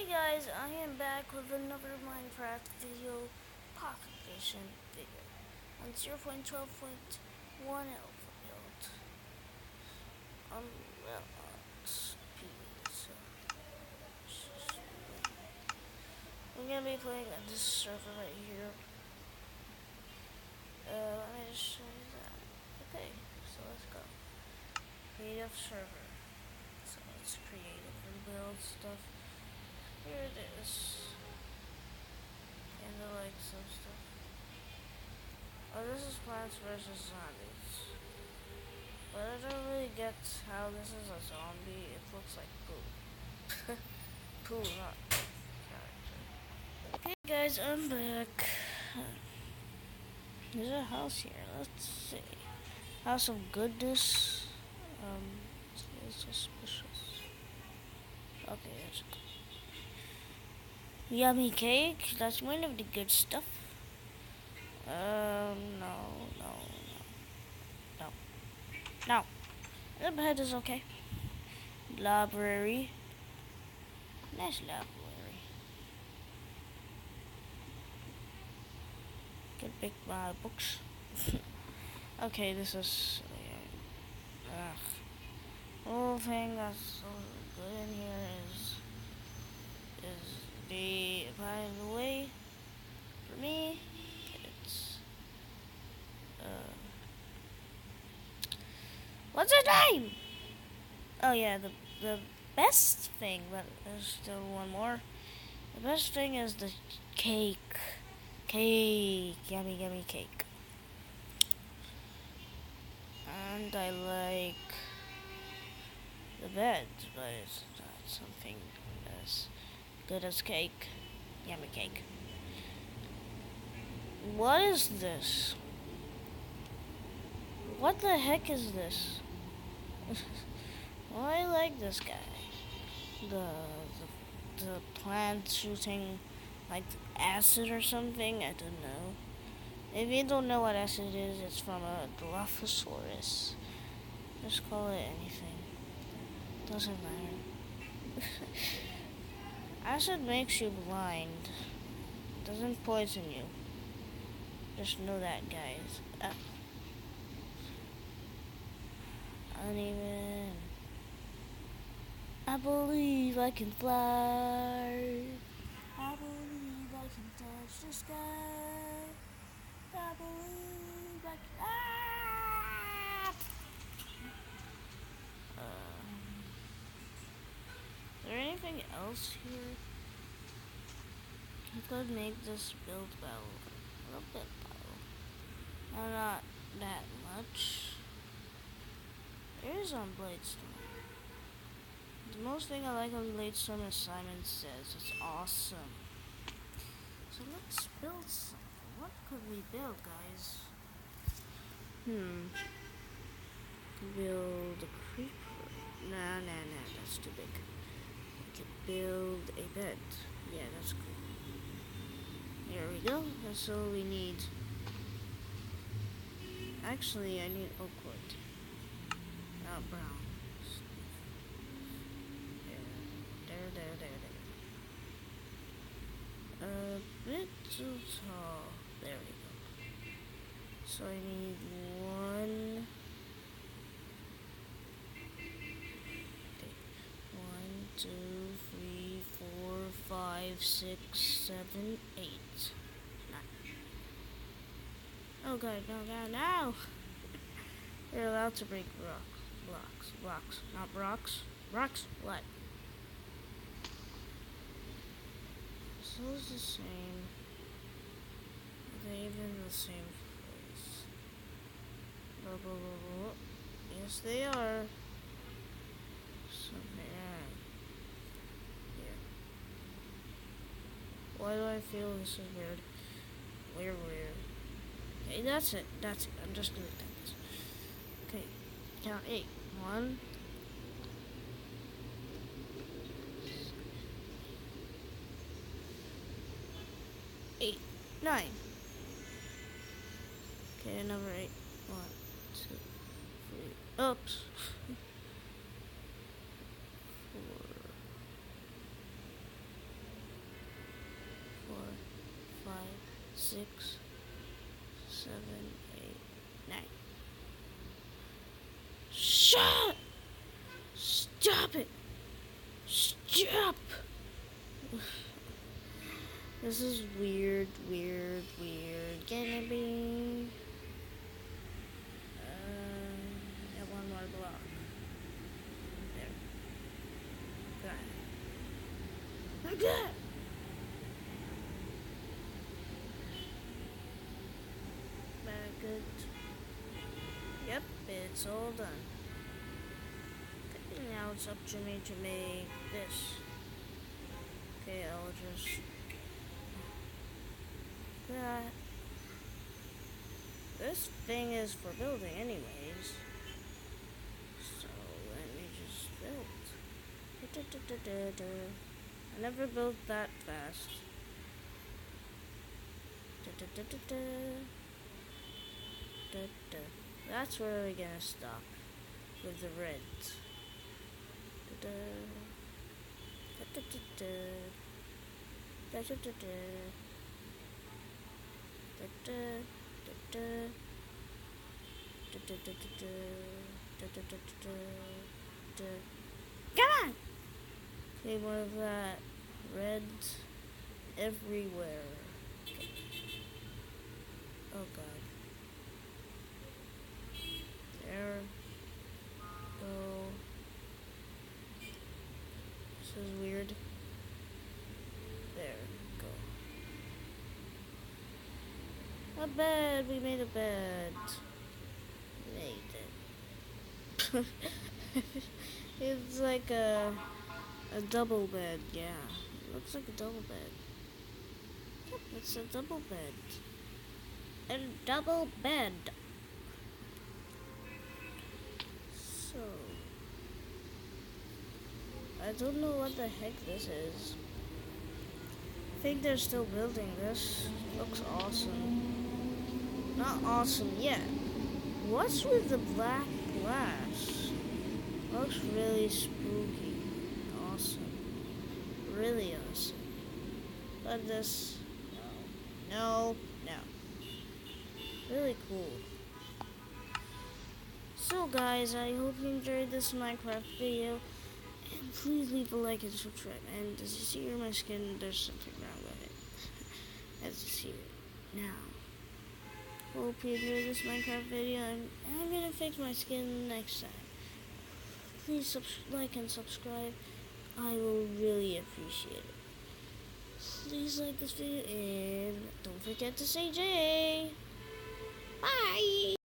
Hey guys, I am back with another Minecraft video, Pocket Edition video on 0.12.1 alpha build on Roblox PV. So we're gonna be playing on this server right here. Let me just show you that. Okay, so let's go. Creative server. So let's create it and build stuff. Here it is. And I like some stuff. Oh, this is Plants vs. Zombies. But I don't really get how this is a zombie. It looks like poo. Poo, not character. Hey guys, I'm back. There's a house here. Let's see. House of Goodness. It's suspicious. Okay, that's good. Yummy cake. That's one of the good stuff. No, no, no, no. The bed is okay. Library. Nice library. Can pick my books. Okay, this is. The whole thing that's so good in here is the. By the way, for me, it's. What's her name? Oh yeah, the best thing, but there's still one more. The best thing is the cake. Cake. Yummy, yummy cake. And I like the bed, but it's not something as good as cake. Yummy cake. What is this? What the heck is this? Well, I like this guy. The plant shooting like acid or something. I don't know. If you don't know what acid is, it's from a Dilophosaurus. Just call it anything. Doesn't matter. Acid makes you blind. Doesn't poison you. Just know that, guys. Uneven. I believe I can fly. I believe I can touch the sky. I believe I can. Is there anything else here? I could make this build well. A little bit well. Not that much. There is on Bladestone. The most thing I like on Bladestone is Simon Says. It's awesome. So let's build something. What could we build, guys? Build a creeper. Nah, that's too big. We could build a bed. Yeah, that's cool. Here we go. That's all we need. Actually, I need oak wood. Not brown. There. A bit too tall. There we go. So I need one. Okay. 1, 2, 3, 4, 5, 6, 7, 8, 9. Oh god, no. You're allowed to break blocks, not rocks. Rocks? What? So it's the same. Are they even the same place? Yes, they are. Somewhere. Yeah. Why do I feel this is weird? Weird. Okay, that's it. I'm just gonna do this. Okay, count 8. 1. 8, 9. Okay, number 8. 1, 2, 3. Oops. 4, 6, 7, 8, 9. Shut! Stop it! Stop! This is weird. Gonna be. At one more block. There. Got it. Like that! Good. Yep, it's all done. Okay, now it's up to me to make this. Okay, I'll just that. This thing is for building anyways. So let me just build. I never built that fast. That's where we're gonna stop with the reds. Come on! Okay, more of that. Reds everywhere. Okay. Oh god. There. Go. This is weird. There. Go. A bed. We made a bed. Made it. It's like a double bed. Yeah. It looks like a double bed. Yep, it's a double bed. A double bed. So, I don't know what the heck this is. I think they're still building this. Looks awesome. Not awesome yet. What's with the black glass? Looks really spooky. Awesome. Really awesome. But this, no. Really cool. So guys, I hope you enjoyed this Minecraft video. And please leave a like and subscribe. And as you see here my skin, there's something wrong with it. As you see it now. Hope you enjoyed this Minecraft video. I'm gonna fix my skin next time. Please like and subscribe. I will really appreciate it. Please like this video and don't forget to say J. Bye!